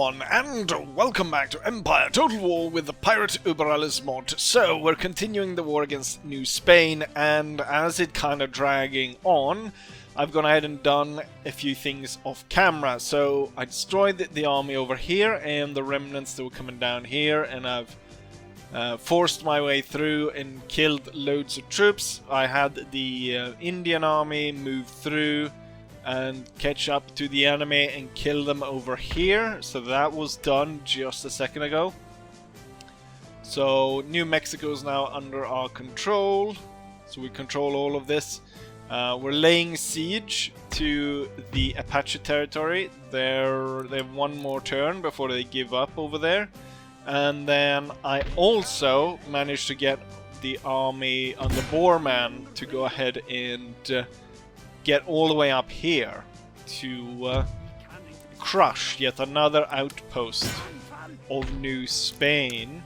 everyone, and welcome back to Empire Total War with the Pirate Uber mod. So, we're continuing the war against New Spain, and as it kind of dragging on, I've gone ahead and done a few things off camera. So, I destroyed the army over here, and the remnants that were coming down here, and I've forced my way through and killed loads of troops. I had the Indian army move through and catch up to the enemy and kill them over here. So that was done just a second ago. So New Mexico is now under our control. So we control all of this. We're laying siege to the Apache territory. They have one more turn before they give up over there. And then I also managed to get the army under Borman to go ahead and get all the way up here to crush yet another outpost of New Spain.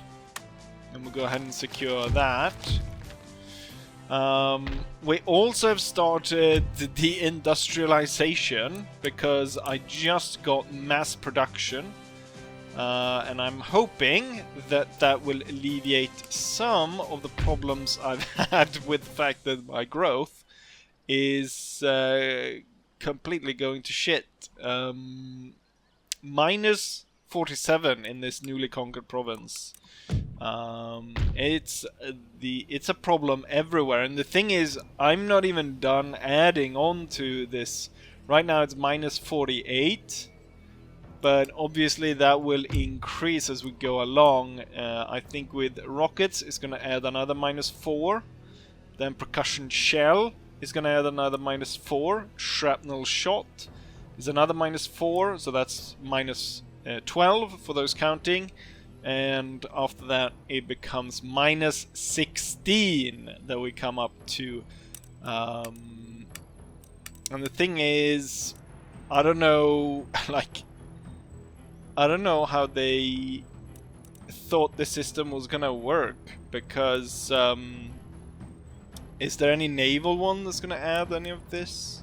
And we'll go ahead and secure that. We also have started the industrialization because I just got mass production. And I'm hoping that that will alleviate some of the problems I've had with the fact that my growth is completely going to shit. Minus 47 in this newly conquered province. It's a problem everywhere, and the thing is, I'm not even done adding on to this. Right now it's minus 48, but obviously that will increase as we go along. I think with rockets it's going to add another minus 4, then percussion shell is going to add another minus 4. Shrapnel shot is another minus 4, so that's minus 12 for those counting. And after that it becomes minus 16 that we come up to. And the thing is, I don't know, I don't know how they thought the system was going to work, because is there any naval one that's going to add any of this?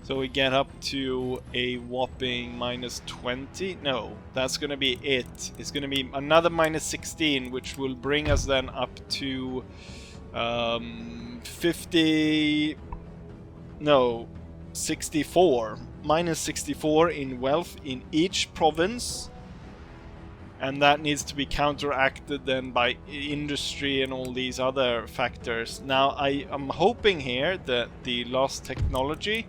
So we get up to a whopping minus 20. No, that's going to be it. It's going to be another minus 16, which will bring us then up to 64. Minus 64 in wealth in each province. And that needs to be counteracted then by industry and all these other factors. Now, I am hoping here that the lost technology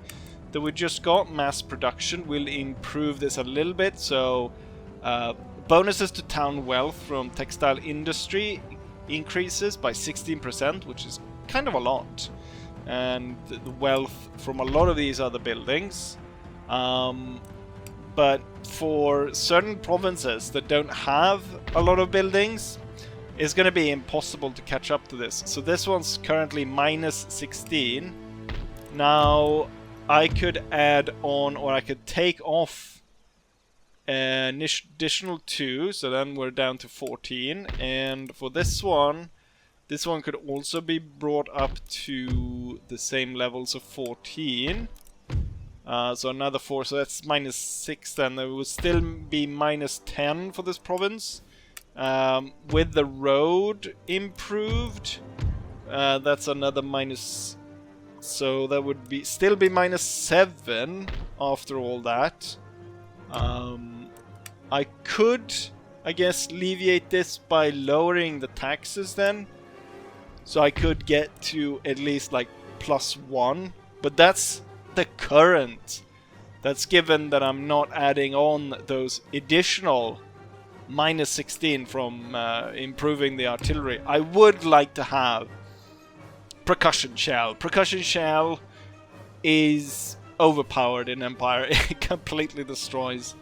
that we just got, mass production, will improve this a little bit. So, bonuses to town wealth from textile industry increases by 16%, which is kind of a lot. And the wealth from a lot of these other buildings. But for certain provinces that don't have a lot of buildings, it's going to be impossible to catch up to this. So this one's currently minus 16. Now I could add on, or I could take off an additional 2, so then we're down to 14. And for this one could also be brought up to the same levels of 14. So another 4, so that's minus 6 then. There will still be minus 10 for this province. With the road improved, that's another minus, so that would be still be minus 7 after all that. I could, I guess, alleviate this by lowering the taxes then. So I could get to at least like +1, but that's the current. That's given that I'm not adding on those additional minus 16 from improving the artillery. I would like to have percussion shell. Percussion shell is overpowered in Empire. It completely destroys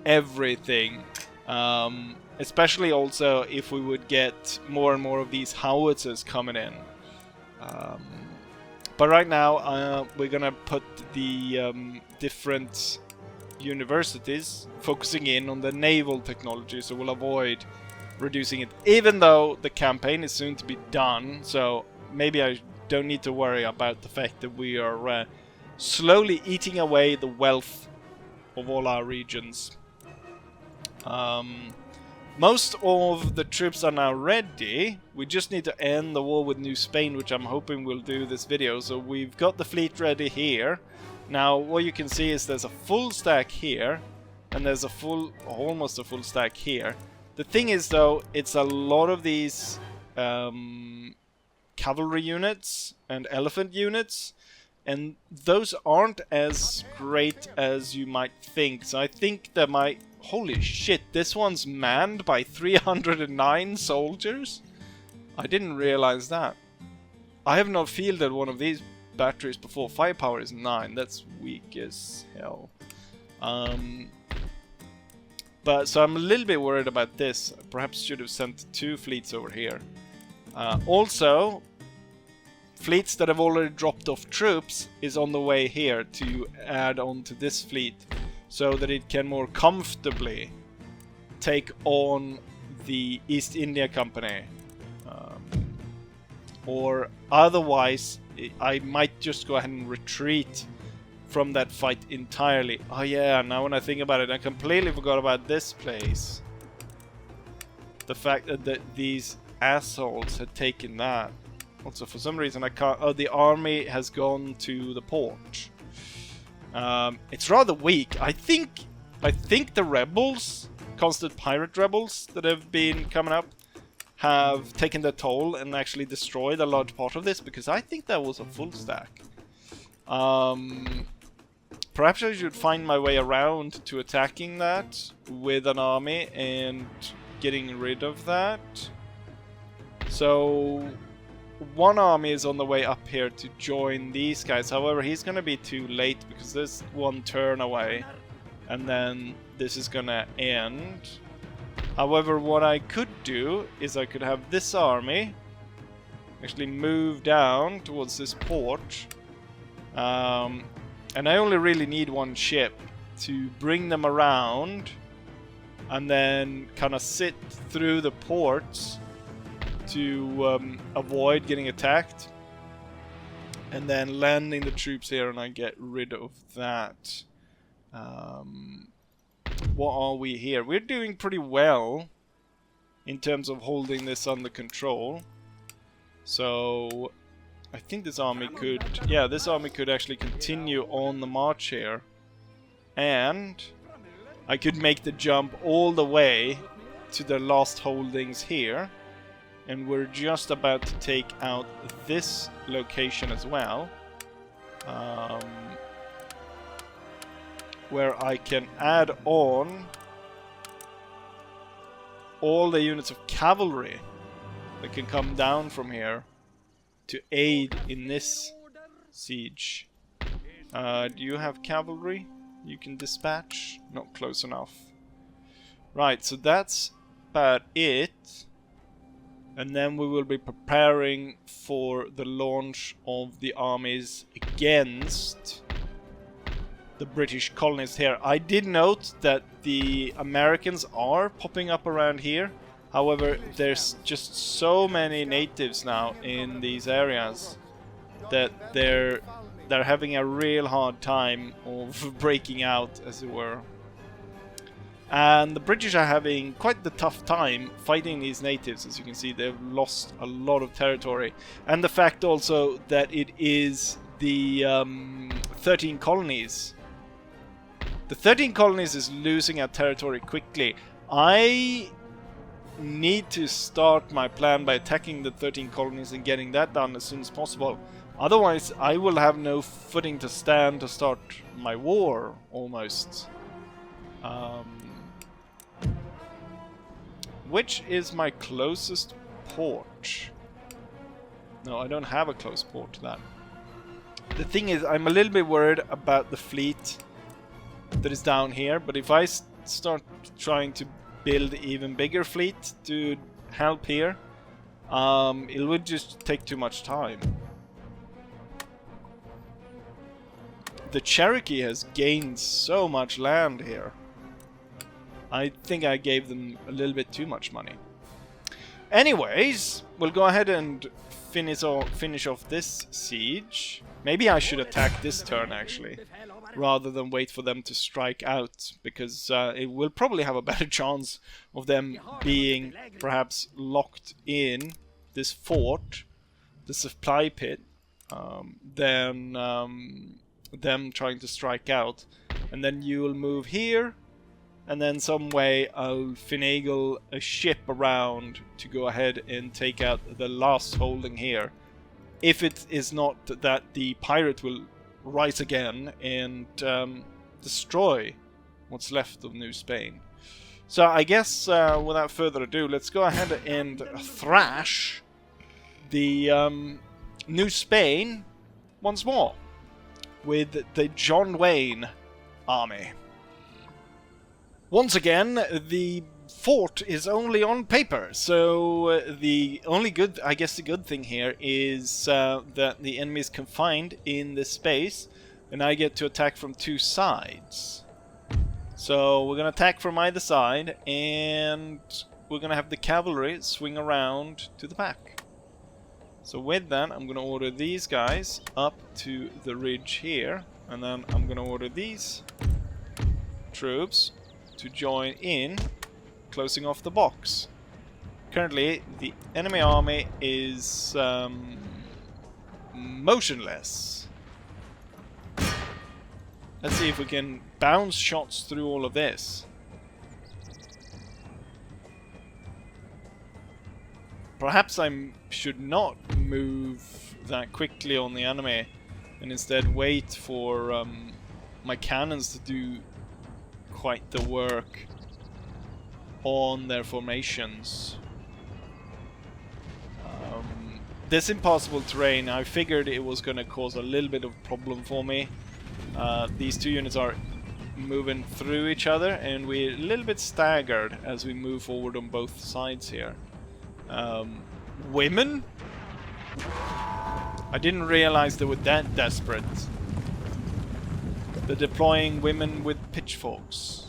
everything. Especially also if we would get more and more of these howitzers coming in. But right now, we're gonna put the different universities focusing in on the naval technology, so we'll avoid reducing it, even though the campaign is soon to be done. So maybe I don't need to worry about the fact that we are slowly eating away the wealth of all our regions. Most of the troops are now ready. We just need to end the war with New Spain, which I'm hoping we'll do this video. So we've got the fleet ready here. Now what you can see is there's a full stack here, and there's a almost a full stack here. The thing is though, it's a lot of these cavalry units and elephant units, and those aren't as great as you might think. So I think that holy shit, this one's manned by 309 soldiers? I didn't realize that. I have not fielded one of these batteries before. Firepower is 9, that's weak as hell. But so I'm a little bit worried about this. Perhaps should have sent 2 fleets over here. Also, fleets that have already dropped off troops is on the way here to add on to this fleet, so that it can more comfortably take on the East India Company. Or otherwise, I might just go ahead and retreat from that fight entirely. Oh yeah, now when I think about it, I completely forgot about this place. The fact that these assholes had taken that. Also, for some reason I can't... Oh, the army has gone to the port. It's rather weak. I think the rebels, constant pirate rebels that have been coming up, have taken their toll and actually destroyed a large part of this, because I think that was a full stack. Perhaps I should find my way around to attacking that with an army and getting rid of that. So one army is on the way up here to join these guys. However, he's gonna be too late because there's one turn away, and then this is gonna end. However, what I could do is I could have this army actually move down towards this port, and I only really need one ship to bring them around and then kind of sit through the ports to avoid getting attacked, and then landing the troops here, and I get rid of that. What are we here? We're doing pretty well in terms of holding this under control. So I think this army could... Yeah, this army could actually continue on the march here. And I could make the jump all the way to the last holdings here. And we're just about to take out this location as well. Where I can add on all the units of cavalry that can come down from here to aid in this siege. Do you have cavalry you can dispatch? Not close enough. Right, so that's about it. And then we will be preparing for the launch of the armies against the British colonies here. I did note that the Americans are popping up around here. However, there's just so many natives now in these areas that they're having a real hard time of breaking out, as it were. And the British are having quite the tough time fighting these natives. As you can see, they've lost a lot of territory. And the fact also that it is the 13 colonies. The 13 colonies is losing our territory quickly. I need to start my plan by attacking the 13 colonies and getting that done as soon as possible. Otherwise, I will have no footing to stand to start my war, almost. Which is my closest port? No, I don't have a close port to that. The thing is, I'm a little bit worried about the fleet that is down here, but if I start trying to build even bigger fleet to help here, it would just take too much time. The Cherokee has gained so much land here. I think I gave them a little bit too much money. Anyways, we'll go ahead and finish off this siege. Maybe I should attack this turn, actually, rather than wait for them to strike out, because it will probably have a better chance of them being perhaps locked in this fort, the supply pit, than them trying to strike out. And then you'll move here, and then some way I'll finagle a ship around to go ahead and take out the last holding here. If it is not that the pirate will rise again and destroy what's left of New Spain. So I guess without further ado, let's go ahead and thrash the New Spain once more with the John Wayne army. Once again, the fort is only on paper, so the only good, I guess the good thing here is that the enemy is confined in this space, and I get to attack from two sides. So we're gonna attack from either side, and we're gonna have the cavalry swing around to the back. So with that, I'm gonna order these guys up to the ridge here, and then I'm gonna order these troops to join in, closing off the box. Currently, the enemy army is motionless. Let's see if we can bounce shots through all of this. Perhaps I should not move that quickly on the enemy and instead wait for my cannons to do quite the work on their formations. This impossible terrain, I figured it was going to cause a little bit of problem for me. These two units are moving through each other, and we're a little bit staggered as we move forward on both sides here. Women? I didn't realize they were that desperate. They're deploying women with pitchforks.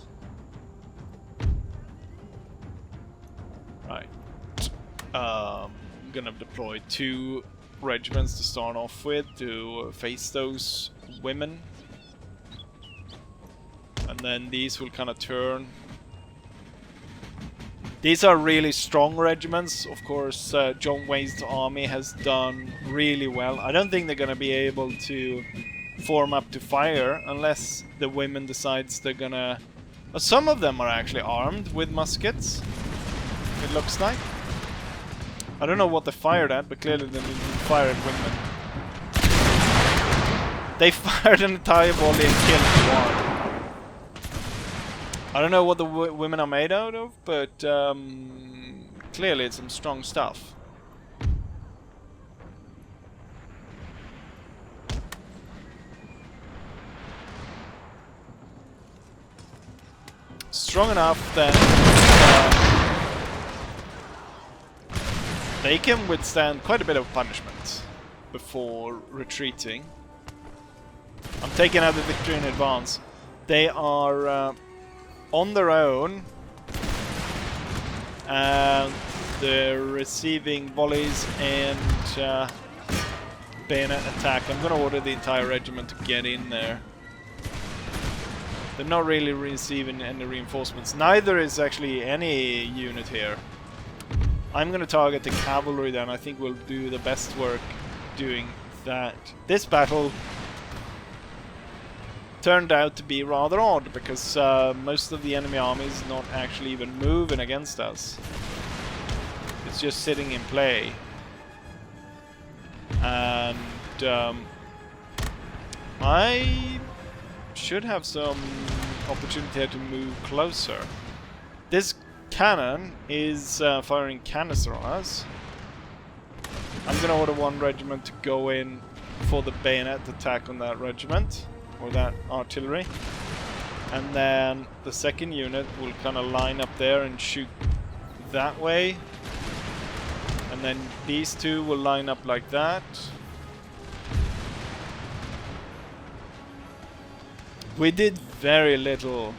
Right. I'm gonna deploy 2 regiments to start off with to face those women. And then these will kind of turn. These are really strong regiments. Of course, John Wayne's army has done really well. I don't think they're gonna be able to form up to fire unless the women decides they're gonna... some of them are actually armed with muskets, it looks like. I don't know what they fired at, but clearly they didn't fire at women. They fired an entire volley and killed one. I don't know what the women are made out of, but clearly it's some strong stuff. Strong enough that they can withstand quite a bit of punishment before retreating. I'm taking out the victory in advance. They are on their own, and they're receiving volleys and bayonet attack. I'm going to order the entire regiment to get in there. They're not really receiving any reinforcements. Neither is actually any unit here. I'm going to target the cavalry then. I think we'll do the best work doing that. This battle turned out to be rather odd, because most of the enemy army is not actually even moving against us. It's just sitting in play. And I should have some opportunity here to move closer. This cannon is firing canister on us. I'm going to order 1 regiment to go in for the bayonet attack on that regiment, or that artillery. And then the second unit will kind of line up there and shoot that way. And then these 2 will line up like that. We did very little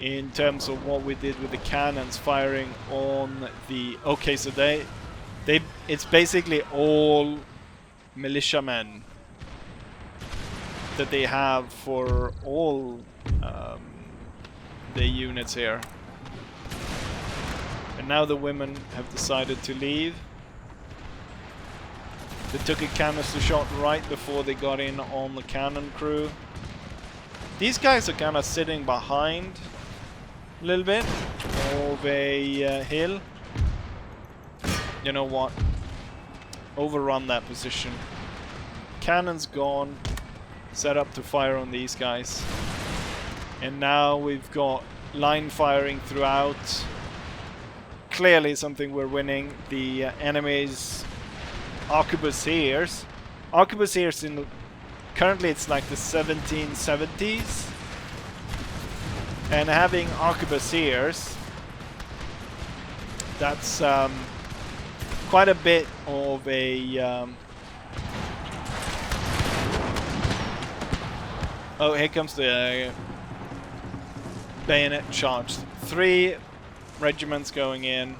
in terms of what we did with the cannons firing on the... Okay, so it's basically all militiamen that they have for all the units here. And now the women have decided to leave. They took a canister shot right before they got in on the cannon crew. These guys are kind of sitting behind a little bit of a hill. You know what? Overrun that position. Cannon's gone. Set up to fire on these guys. And now we've got line firing throughout. Clearly something we're winning. The enemy's arquebusiers. Arquebusiers in... Currently it's like the 1770s. And having arquebusiers, that's quite a bit of a... Oh, here comes the bayonet charge. 3 regiments going in.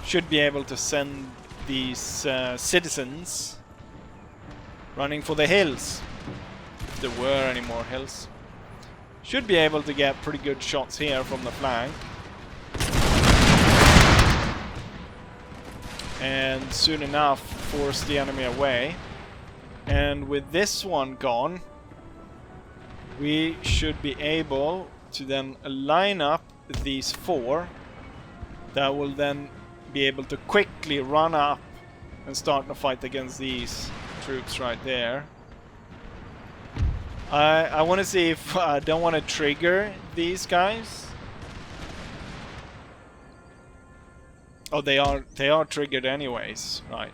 Should be able to send these citizens running for the hills. If there were any more hills. Should be able to get pretty good shots here from the flank. And soon enough force the enemy away. And with this one gone, we should be able to then line up these 4 that will then be able to quickly run up and start the fight against these troops right there. I want to see if I don't want to trigger these guys. Oh, they are triggered anyways, right?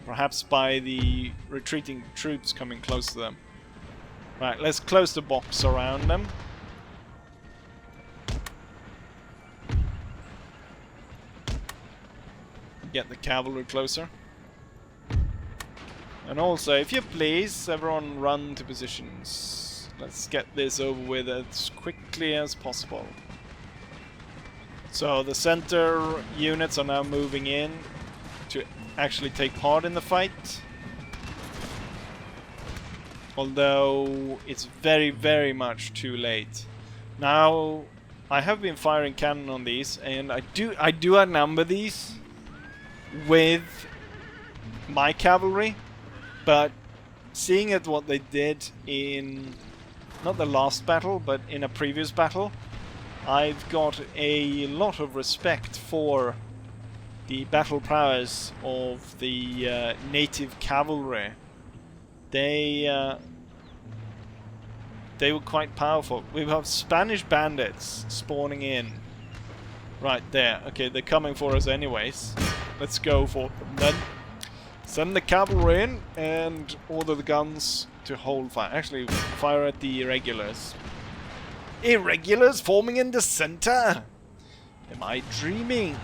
Perhaps by the retreating troops coming close to them. Right, let's close the box around them. Get the cavalry closer. And also, if you please, everyone run to positions. Let's get this over with as quickly as possible. So the center units are now moving in to actually take part in the fight. Although it's very, very much too late. Now, I have been firing cannon on these, and I do outnumber these with my cavalry, but seeing at what they did in not the last battle, but in a previous battle, I've got a lot of respect for the battle prowess of the native cavalry. They were quite powerful. We have Spanish bandits spawning in right there. Okay, they're coming for us anyways. Let's go for them then. Send the cavalry in and order the guns to hold fire. Actually, fire at the irregulars. Irregulars forming in the center? Am I dreaming?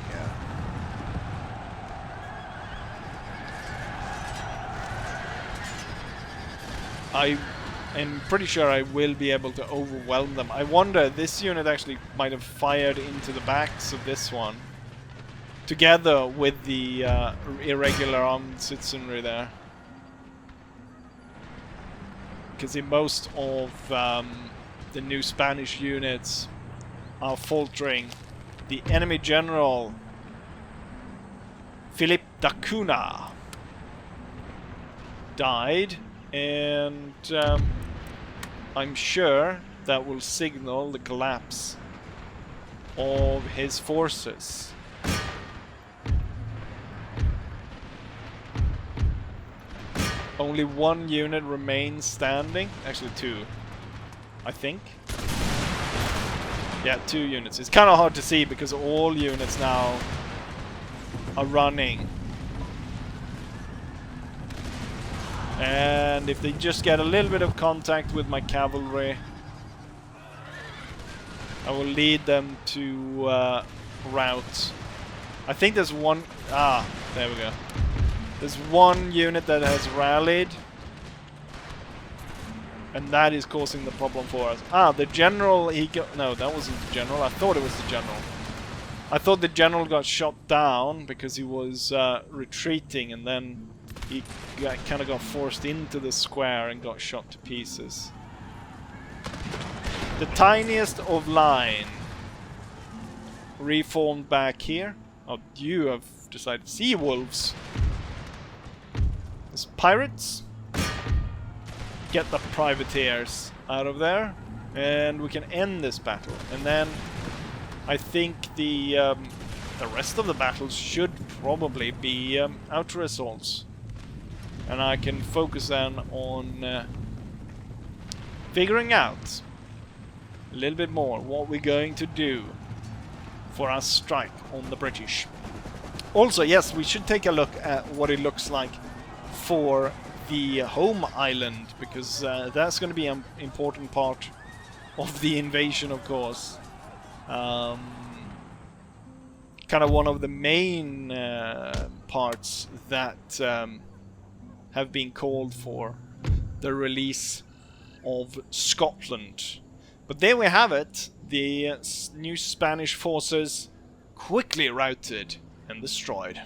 I am pretty sure I will be able to overwhelm them. I wonder, this unit actually might have fired into the backs of this one. Together with the irregular armed citizenry there. Because in most of the new Spanish units are faltering. The enemy general, Philip da Cunha, died. And I'm sure that will signal the collapse of his forces. Only 1 unit remains standing. Actually 2, I think. Yeah, 2 units. It's kind of hard to see because all units now are running. And if they just get a little bit of contact with my cavalry, I will lead them to rout. I think there's one... Ah, there we go. There's 1 unit that has rallied. And that is causing the problem for us. Ah, the general, he got... No, that wasn't the general. I thought it was the general. I thought the general got shot down because he was retreating, and then he kind of got forced into the square and got shot to pieces. The tiniest of line reformed back here. Oh, you have decided. Sea wolves. There's pirates. Get the privateers out of there, and we can end this battle. And then I think the rest of the battles should probably be outer assaults, and I can focus then on figuring out a little bit more what we're going to do for our strike on the British. Also, yes, we should take a look at what it looks like for the home island, because that's going to be an important part of the invasion, of course. Kind of one of the main parts that have been called for the release of Scotland. But there we have it. The new Spanish forces quickly routed and destroyed.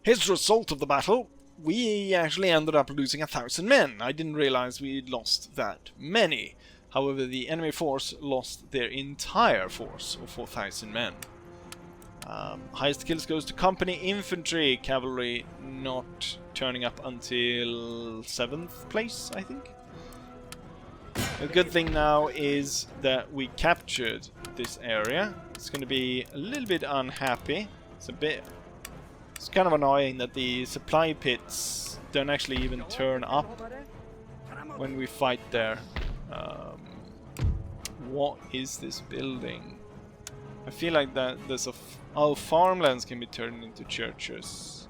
As a result of the battle, we actually ended up losing 1,000 men. I didn't realize we'd lost that many. However, the enemy force lost their entire force of 4,000 men. Highest kills goes to company infantry, cavalry not turning up until 7th place, I think. The good thing now is that we captured this area. It's going to be a little bit unhappy. It's kind of annoying that the supply pits don't actually even turn up when we fight there. What is this building? I feel like that there's farmlands can be turned into churches.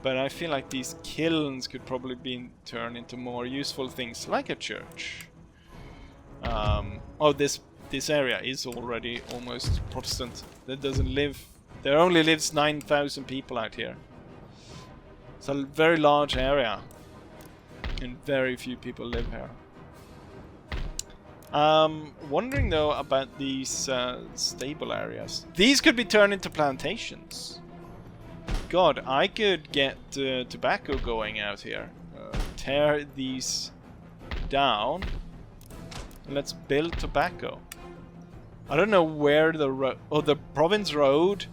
But I feel like these kilns could probably be turned into more useful things like a church. This area is already almost Protestant. There only lives 9,000 people out here. It's a very large area, and very few people live here. Wondering though about these stable areas. These could be turned into plantations. God, I could get tobacco going out here. Tear these down. And let's build tobacco. I don't know where the road... Oh, the province road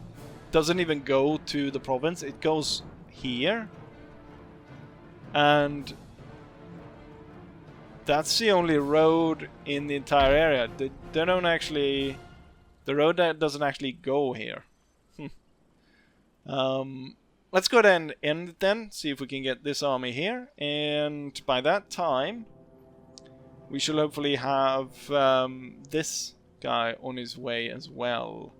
doesn't even go to the province. It goes here. And that's the only road in the entire area. They don't actually... The road that doesn't actually go here. Let's go ahead and end it then. See if we can get this army here. And by that time, we shall hopefully have this guy on his way as well.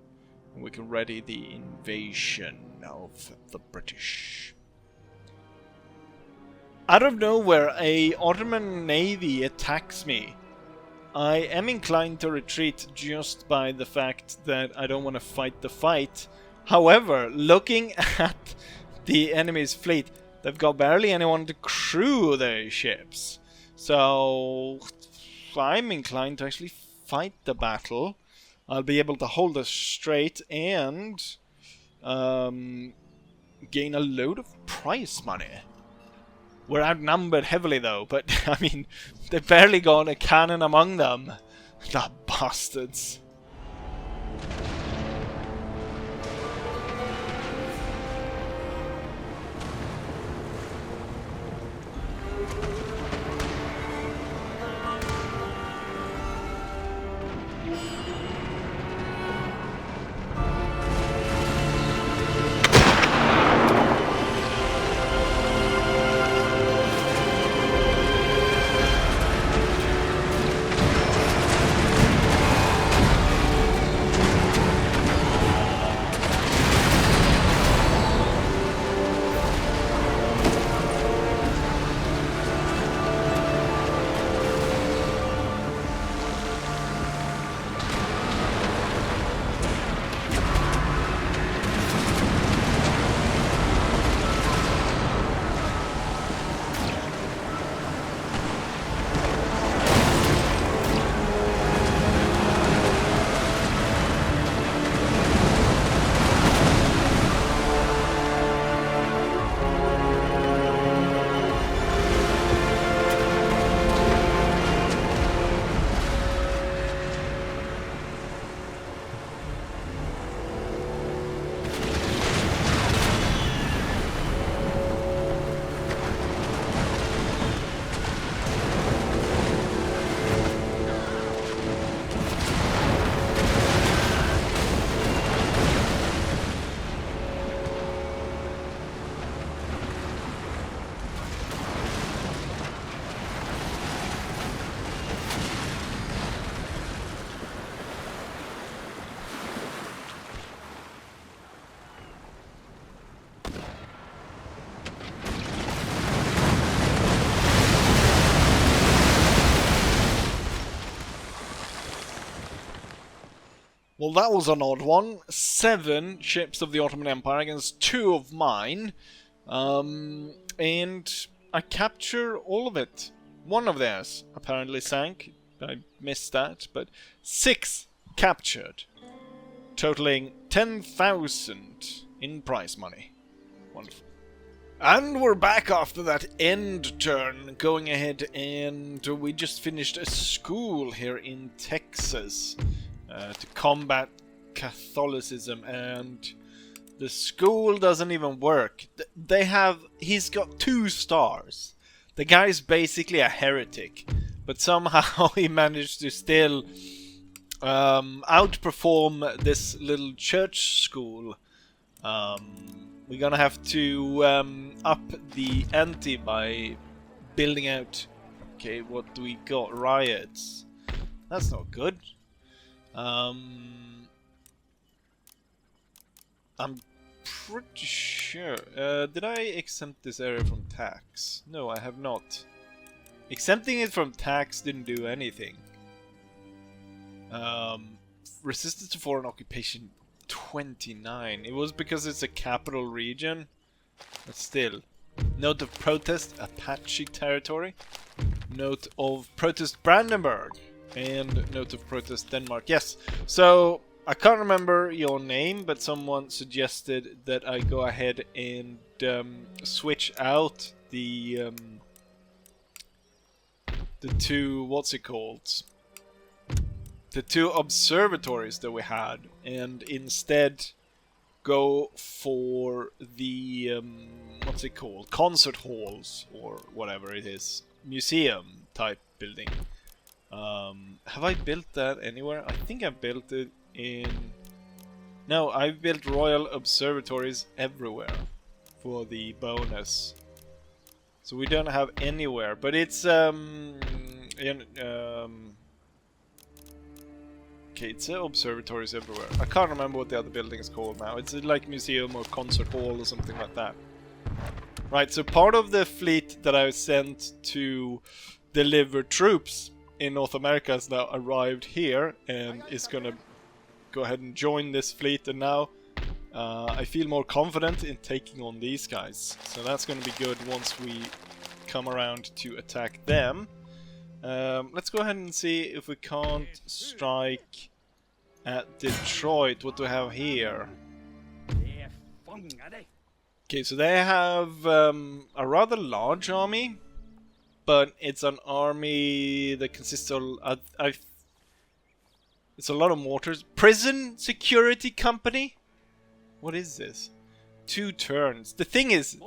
And we can ready the invasion of the British. Out of nowhere, a Ottoman navy attacks me. I am inclined to retreat just by the fact that I don't want to fight the fight. However, looking at the enemy's fleet, they've got barely anyone to crew their ships. So I'm inclined to actually fight the battle. I'll be able to hold us straight and gain a load of prize money. We're outnumbered heavily though, but I mean, they've barely got a cannon among them. The bastards. Well, that was an odd one. 7 ships of the Ottoman Empire against 2 of mine. And I capture all of it. 1 of theirs apparently sank. I missed that, but 6 captured. Totaling 10,000 in prize money. Wonderful. And we're back after that end turn, going ahead, and we just finished a school here in Texas to combat Catholicism, and the school doesn't even work. He's got 2 stars. The guy's basically a heretic, but somehow he managed to still outperform this little church school. We're gonna have to up the ante by building out... Okay, what do we got? Riots. That's not good. I'm pretty sure... did I exempt this area from tax? No, I have not. Exempting it from tax didn't do anything. Resistance to foreign occupation 29. It was because it's a capital region, but still. Note of protest, Apache territory. Note of protest, Brandenburg. And note of protest, Denmark. Yes, so I can't remember your name, but someone suggested that I go ahead and switch out the 2, what's it called? the 2 observatories that we had, and instead go for the what's it called, concert halls or whatever it is, museum type building. Have I built that anywhere? I think I built it in... No, I've built royal observatories everywhere for the bonus. So we don't have anywhere, but it's okay, it's observatories everywhere. I can't remember what the other building is called now. It's like museum or concert hall or something like that. Right, so part of the fleet that I sent to deliver troops in North America has now arrived here and is gonna go ahead and join this fleet, and now I feel more confident in taking on these guys. So that's gonna be good once we come around to attack them. Let's go ahead and see if we can't strike at Detroit. What do we have here? Okay, so they have a rather large army, but it's an army that consists of... it's a lot of mortars. Prison Security Company? What is this? 2 turns. The thing is,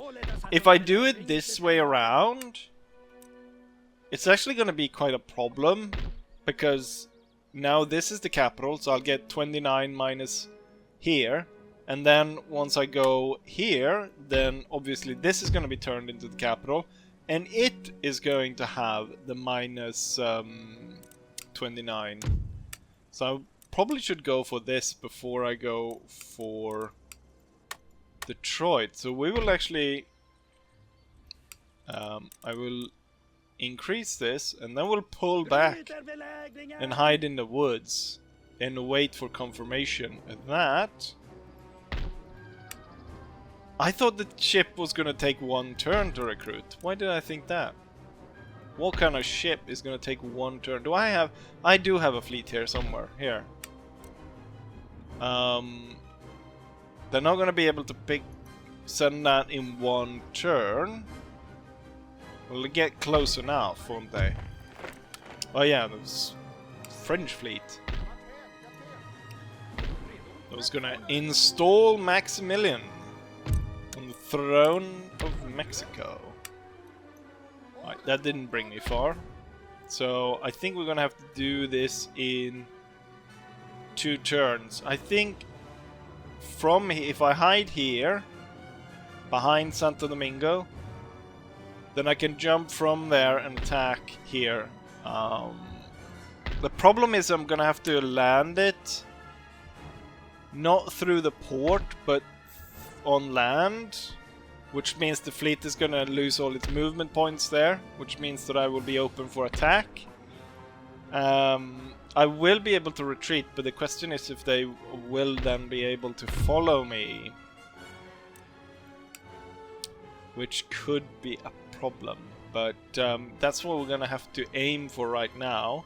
if I do it this way around... it's actually going to be quite a problem, because now this is the capital, so I'll get 29 minus here, and then once I go here, then obviously this is going to be turned into the capital, and it is going to have the minus 29. So I probably should go for this before I go for Detroit. So we will actually... I will increase this, and then we'll pull back and hide in the woods and wait for confirmation. And that... I thought the ship was gonna take 1 turn to recruit. Why did I think that? What kind of ship is gonna take 1 turn? Do I have... I do have a fleet here somewhere. Here. They're not gonna be able to send that in 1 turn. Will they get close enough, won't they? Oh yeah, there's French fleet. I was gonna install Maximilian on the throne of Mexico. Right, that didn't bring me far. So I think we're gonna have to do this in 2 turns. I think from if I hide here behind Santo Domingo, then I can jump from there and attack here. The problem is I'm gonna have to land it not through the port, but on land, which means the fleet is gonna lose all its movement points there, which means that I will be open for attack. I will be able to retreat, but the question is if they will then be able to follow me, which could be a problem, but that's what we're gonna have to aim for right now.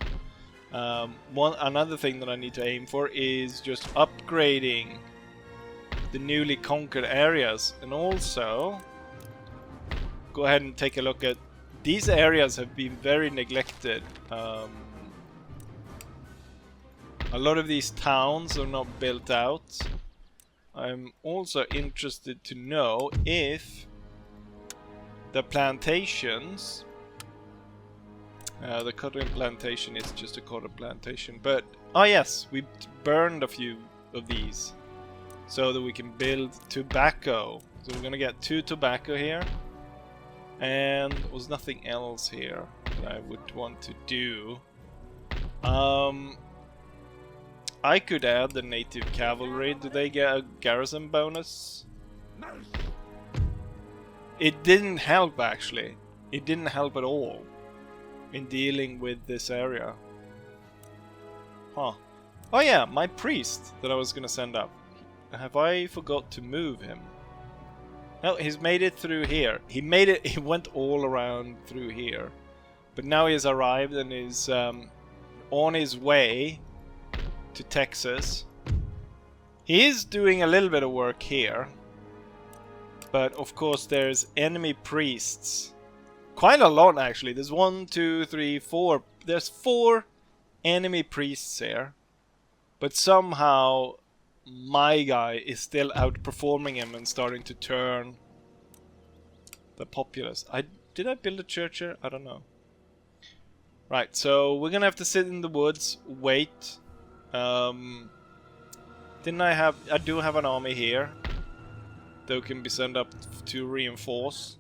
Another thing that I need to aim for is just upgrading the newly conquered areas, and also go ahead and take a look at these areas. Have been very neglected. A lot of these towns are not built out. I'm also interested to know if the plantations, the cotton plantation is just a cotton plantation, but oh yes, we burned a few of these so that we can build tobacco. So we're gonna get 2 tobacco here, and there was nothing else here that I would want to do. I could add the native cavalry. Do they get a garrison bonus? It didn't help, actually. It didn't help at all in dealing with this area. Huh. Oh yeah, my priest that I was gonna send up. Have I forgot to move him? No, he's made it through here. He went all around through here. But now he has arrived and is on his way to Texas. He is doing a little bit of work here. But of course there's enemy priests. Quite a lot actually. There's 1, 2, 3, 4. There's 4 enemy priests here, but somehow my guy is still outperforming him and starting to turn the populace. Did I build a church here? I don't know. Right, so we're gonna have to sit in the woods, wait. Didn't I do have an army here that can be sent up to reinforce.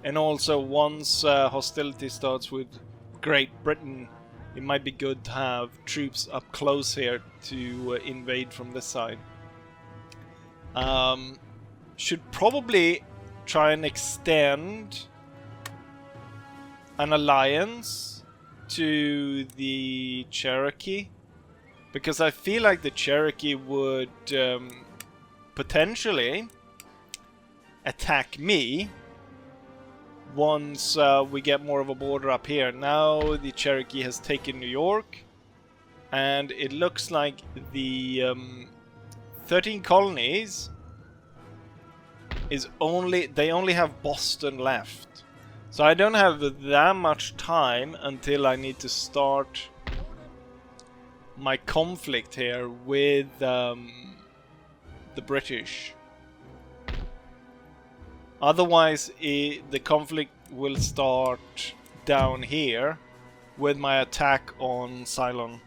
And also once hostility starts with Great Britain, it might be good to have troops up close here to invade from this side. Should probably try and extend an alliance to the Cherokee, because I feel like the Cherokee would potentially attack me once we get more of a border up here. Now the Cherokee has taken New York, and it looks like the 13 colonies is they only have Boston left. So I don't have that much time until I need to start my conflict here with the British. Otherwise, the conflict will start down here with my attack on Ceylon.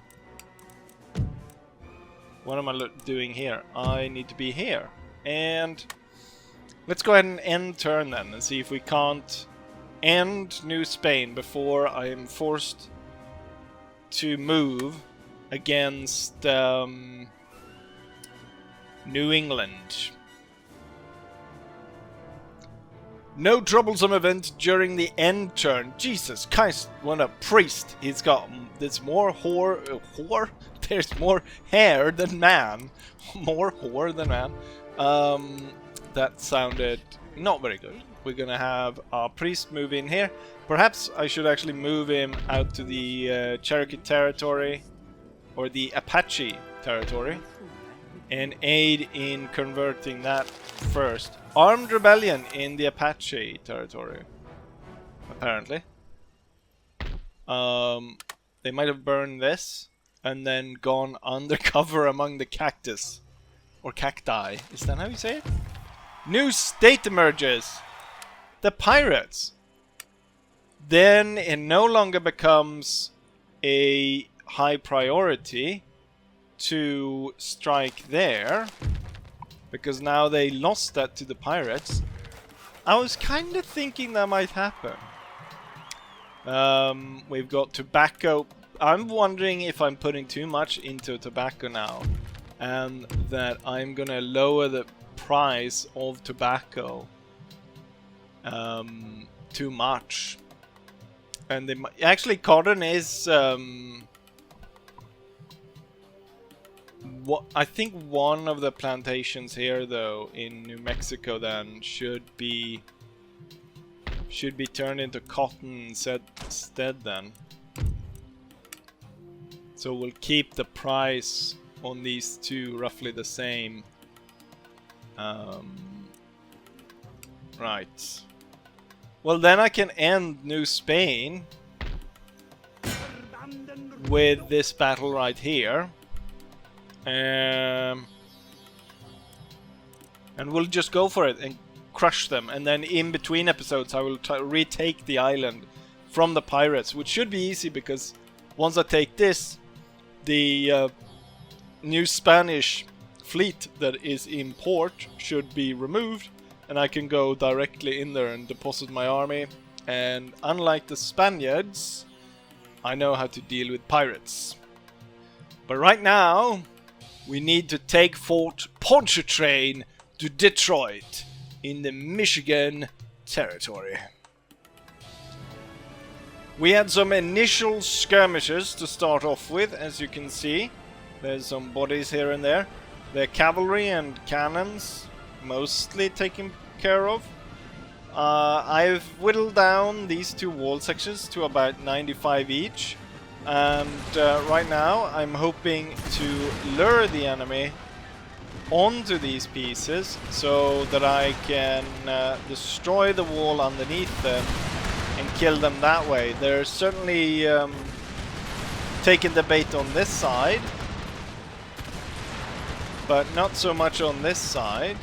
What am I doing here? I need to be here. And let's go ahead and end turn then and see if we can't end New Spain before I am forced to move against New England. No troublesome event during the end turn. Jesus Christ, what a priest. He's got, there's more whore? There's more hair than man. More whore than man. That sounded not very good. We're gonna have our priest move in here. Perhaps I should actually move him out to the Cherokee territory, or the Apache territory, and aid in converting that first. Armed rebellion in the Apache territory, apparently. They might have burned this and then gone undercover among the cactus, or cacti. Is that how you say it? New state emerges. The pirates. Then it no longer becomes a high priority to strike there, because now they lost that to the pirates. I was kind of thinking that might happen. We've got tobacco. I'm wondering if I'm putting too much into tobacco now, and that I'm gonna lower the price of tobacco too much. And they actually, cotton is what I think one of the plantations here, though, in New Mexico, then should be turned into cotton instead then. So we'll keep the price on these two roughly the same. Right. Well, then I can end New Spain with this battle right here. And we'll just go for it and crush them. And then in between episodes I will retake the island from the pirates, which should be easy, because once I take this, the new Spanish fleet that is in port should be removed, and I can go directly in there and deposit my army. And unlike the Spaniards, I know how to deal with pirates. But right now, we need to take Fort Pontchartrain to Detroit in the Michigan territory. We had some initial skirmishes to start off with, as you can see. There's some bodies here and there. The cavalry and cannons mostly taken care of. I've whittled down these two wall sections to about 95 each. And right now I'm hoping to lure the enemy onto these pieces so that I can destroy the wall underneath them and kill them that way. There's certainly taken the bait on this side, but not so much on this side.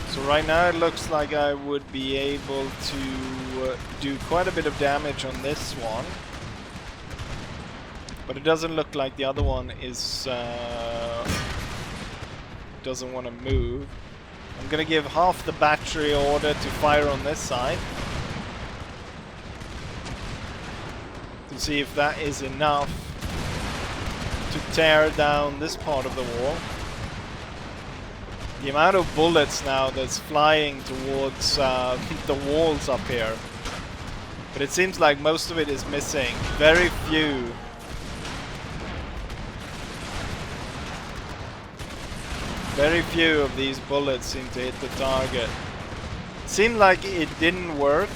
So right now it looks like I would be able to do quite a bit of damage on this one. But it doesn't look like the other one is doesn't want to move. I'm gonna give half the battery order to fire on this side to see if that is enough to tear down this part of the wall. The amount of bullets now that's flying towards the walls up here, but it seems like most of it is missing. Very few. Very few of these bullets seem to hit the target. It seemed like it didn't work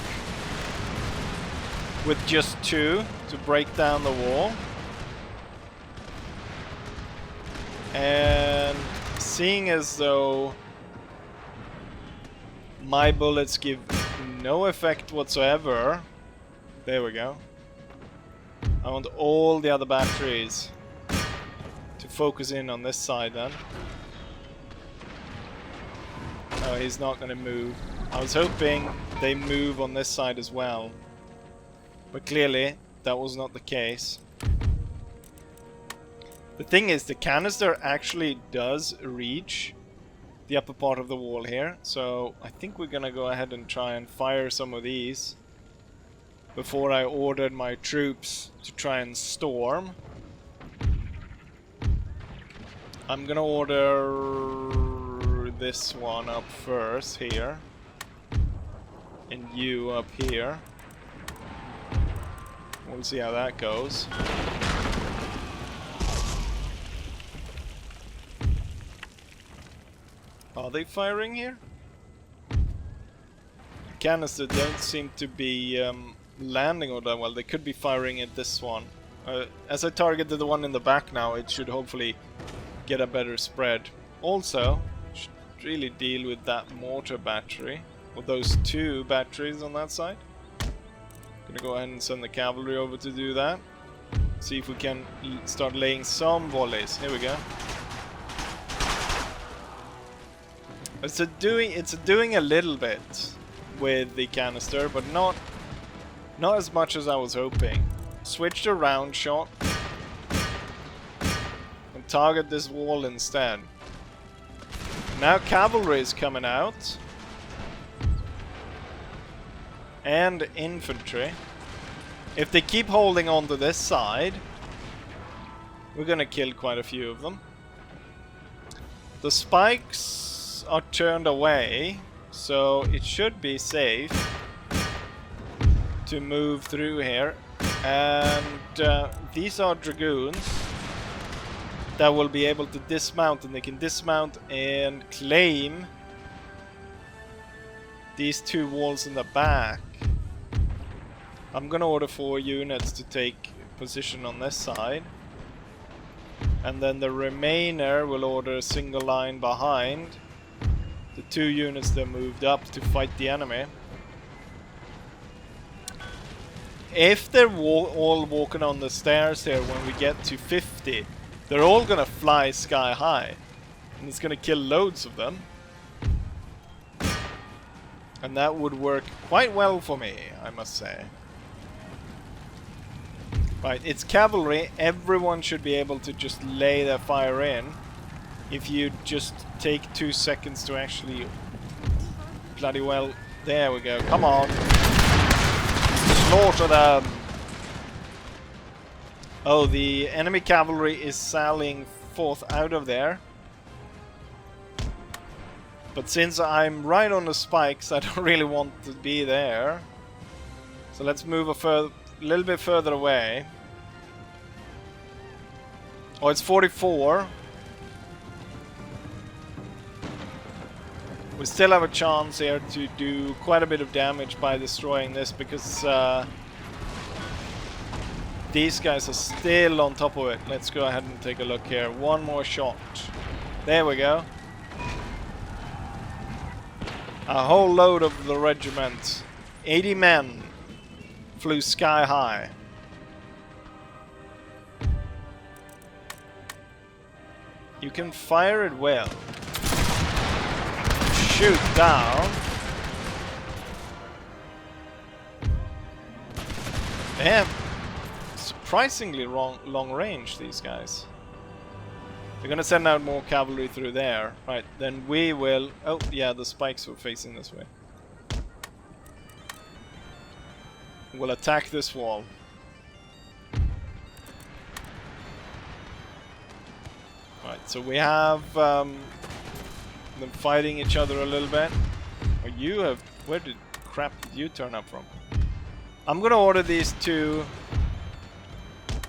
with just 2 to break down the wall. And seeing as though my bullets give no effect whatsoever, there we go. I want all the other batteries to focus in on this side then. Oh, he's not going to move. I was hoping they move on this side as well, but clearly that was not the case. The thing is, the canister actually does reach the upper part of the wall here, so I think we're gonna go ahead and try and fire some of these before I ordered my troops to try and storm. I'm gonna order this one up first here, and you up here. We'll see how that goes. Are they firing here? The canisters don't seem to be landing all that well. They could be firing at this one. As I targeted the one in the back now, it should hopefully get a better spread. Also, should really deal with that mortar battery, or those 2 batteries on that side. Gonna go ahead and send the cavalry over to do that. See if we can start laying some volleys. Here we go. It's doing a little bit with the canister, but not as much as I was hoping. Switch to round shot and target this wall instead. Now cavalry is coming out and infantry. If they keep holding on to this side, we're gonna kill quite a few of them. The spikes are turned away, so it should be safe to move through here. And these are dragoons that will be able to dismount, and they can dismount and claim these 2 walls in the back. I'm gonna order 4 units to take position on this side, and then the remainder will order a single line behind the 2 units that moved up to fight the enemy. If they're all walking on the stairs here when we get to 50, they're all gonna fly sky high, and it's gonna kill loads of them. And that would work quite well for me, I must say. Right, it's cavalry. Everyone should be able to just lay their fire in. If you just take 2 seconds to actually bloody well... There we go. Come on. Slaughter them. Oh, the enemy cavalry is sallying forth out of there. But since I'm right on the spikes, I don't really want to be there. So let's move a little bit further away. Oh, it's 44. We still have a chance here to do quite a bit of damage by destroying this, because these guys are still on top of it. Let's go ahead and take a look here. One more shot. There we go. A whole load of the regiment. 80 men flew sky high. You can fire it well. Shoot down. They have surprisingly long range, these guys. They're gonna send out more cavalry through there. Right, then we will... Oh, yeah, the spikes were facing this way. We'll attack this wall. Right, so we have them fighting each other a little bit. Or you have... Where did crap did you turn up from? I'm gonna order these 2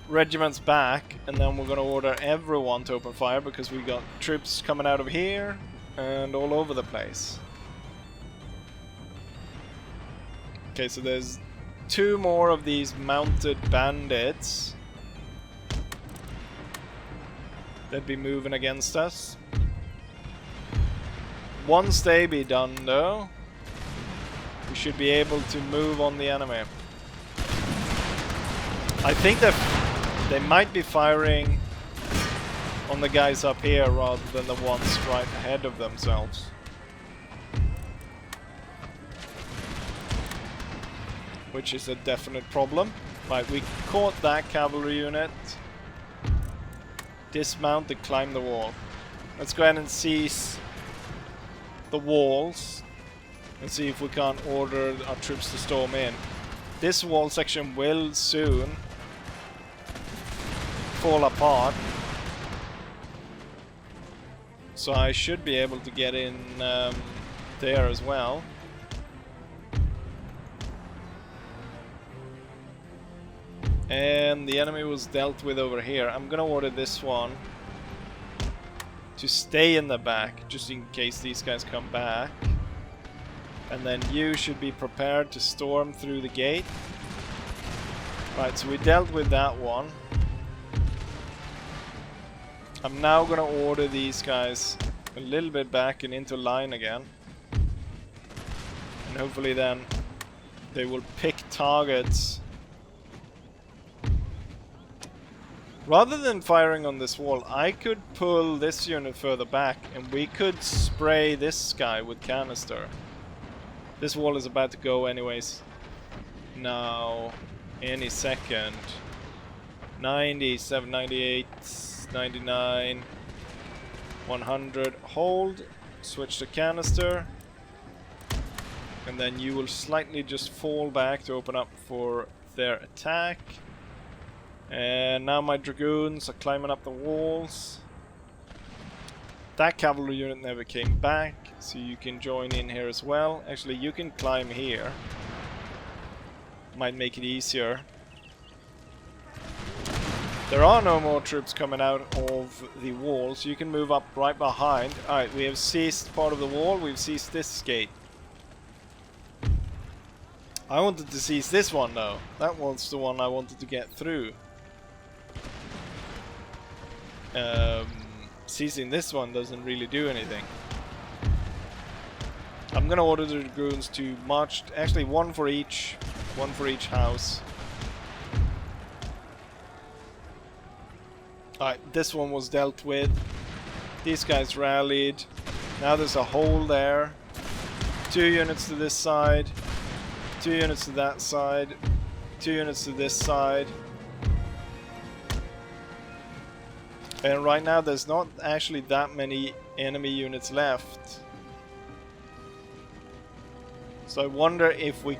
regiments back, and then we're gonna order everyone to open fire because we got troops coming out of here and all over the place. Okay, so there's 2 more of these mounted bandits. They'd be moving against us. Once they be done though, we should be able to move on the enemy. I think that they might be firing on the guys up here rather than the ones right ahead of themselves. Which is a definite problem. Right, we caught that cavalry unit. Dismount and climb the wall. Let's go ahead and seize the walls and see if we can't order our troops to storm in. This wall section will soon fall apart, so I should be able to get in there as well. And the enemy was dealt with over here. I'm gonna order this one to stay in the back just in case these guys come back, and then you should be prepared to storm through the gate. Right, so we dealt with that one. I'm now gonna order these guys a little bit back and into line again. And hopefully then they will pick targets. Rather than firing on this wall, I could pull this unit further back and we could spray this guy with canister. This wall is about to go anyways. Now, any second. 97, 98... 99, 100, hold, switch to canister, and then you will slightly just fall back to open up for their attack. And now my dragoons are climbing up the walls. That cavalry unit never came back, so you can join in here as well. Actually, you can climb here. Might make it easier. There are no more troops coming out of the wall, so you can move up right behind. Alright, we have seized part of the wall, we've seized this gate. I wanted to seize this one though. That was the one I wanted to get through. Seizing this one doesn't really do anything. I'm gonna order the dragoons to march, actually one for each house. Alright, this one was dealt with. These guys rallied. Now there's a hole there. 2 units to this side. 2 units to that side. 2 units to this side. And right now there's not actually that many enemy units left. So I wonder if we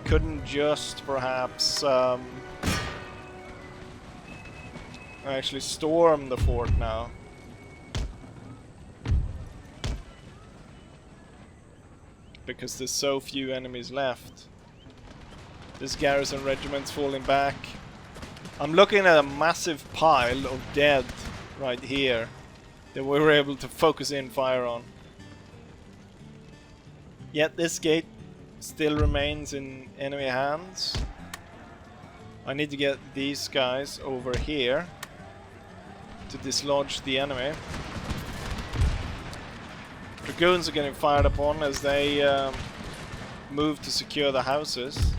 couldn't just perhaps actually storm the fort now. Because there's so few enemies left. This garrison regiment's falling back. I'm looking at a massive pile of dead right here that we were able to focus in fire on. Yet this gate still remains in enemy hands. I need to get these guys over here to dislodge the enemy. Dragoons are getting fired upon as they move to secure the houses.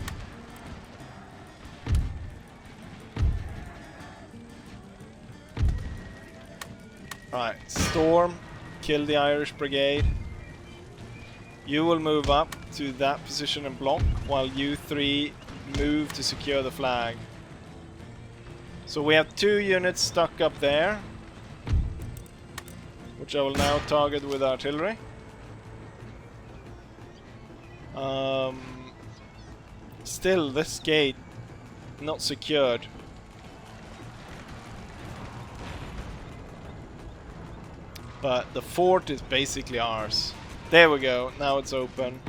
Right, Storm, kill the Irish Brigade. You will move up to that position and block, while you three move to secure the flag. So we have 2 units stuck up there, which I will now target with artillery. Still, this gate not secured. But the fort is basically ours. There we go, now it's open.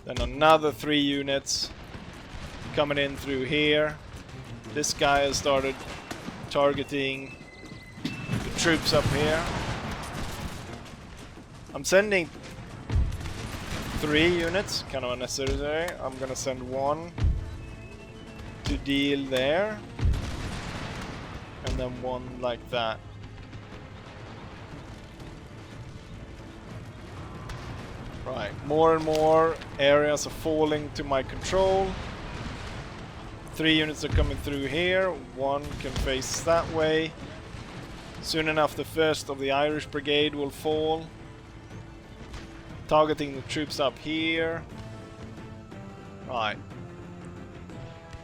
Then another 3 units coming in through here. This guy has started targeting the troops up here. I'm sending 3 units, kind of unnecessary. I'm gonna send 1 to deal there. And then 1 like that. Right, more and more areas are falling to my control. 3 units are coming through here, 1 can face that way. Soon enough the first of the Irish Brigade will fall. Targeting the troops up here. Right.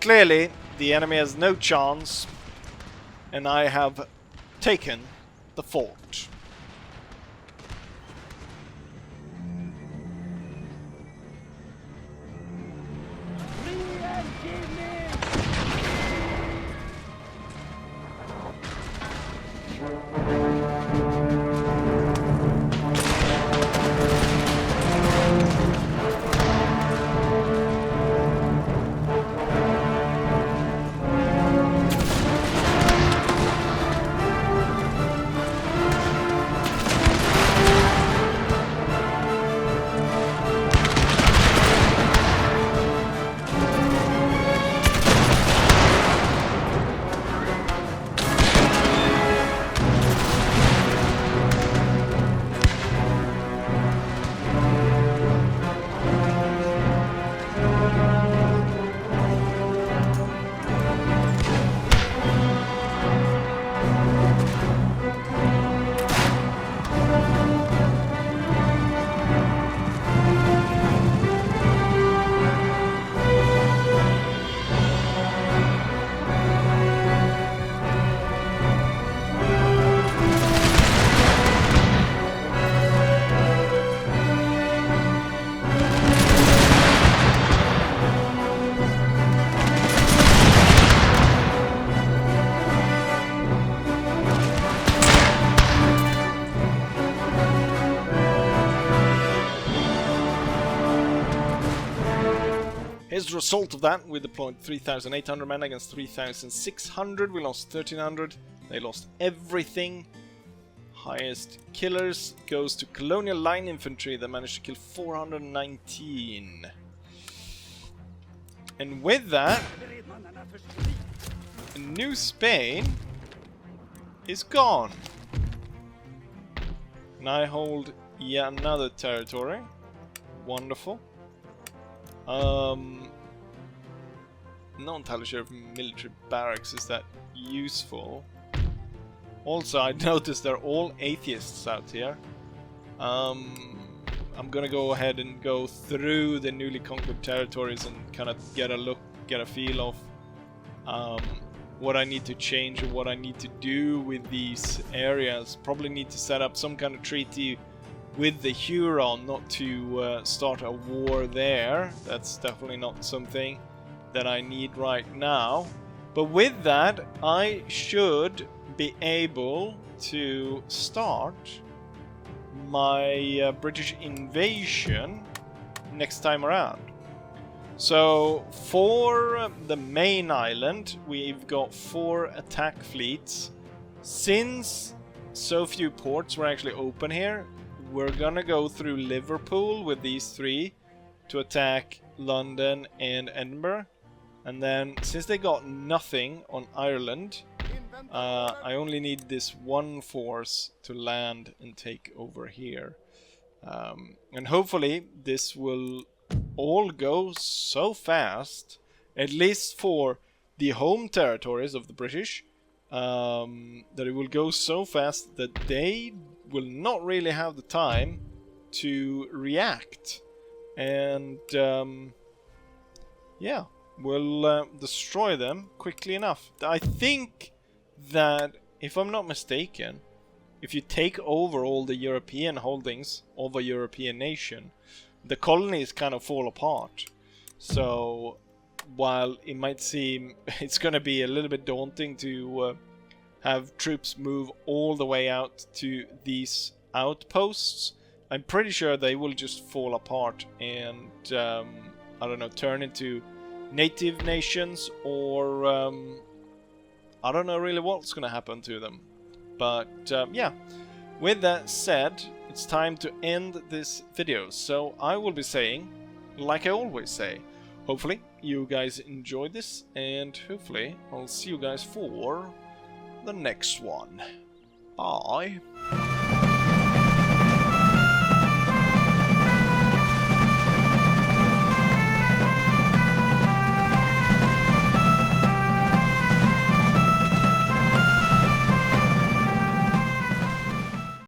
Clearly the enemy has no chance, and I have taken the fort. As a result of that, we deployed 3,800 men against 3,600. We lost 1,300. They lost everything. Highest killers goes to colonial line infantry that managed to kill 419. And with that, New Spain is gone. And I hold yet another territory. Wonderful. Not entirely sure if military barracks is that useful. Also, I noticed they're all atheists out here. I'm gonna go ahead and go through the newly conquered territories and kind of get a look, get a feel of what I need to change and what I need to do with these areas. Probably need to set up some kind of treaty with the Huron, not to start a war there. That's definitely not something that I need right now. But with that, I should be able to start my British invasion next time around. So for the main island, we've got 4 attack fleets. Since so few ports were actually open here, we're gonna go through Liverpool with these 3 to attack London and Edinburgh. And then, since they got nothing on Ireland, I only need this 1 force to land and take over here. And hopefully this will all go so fast, at least for the home territories of the British, that it will go so fast that they will not really have the time to react, and yeah, will destroy them quickly enough. I think that, if I'm not mistaken, if you take over all the European holdings of a European nation, the colonies kind of fall apart. So while it might seem it's going to be a little bit daunting to have troops move all the way out to these outposts, I'm pretty sure they will just fall apart and I don't know, turn into native nations, or I don't know really what's going to happen to them. But yeah, with that said, it's time to end this video. So I will be saying, like I always say, hopefully you guys enjoyed this, and hopefully I'll see you guys for the next one. Bye.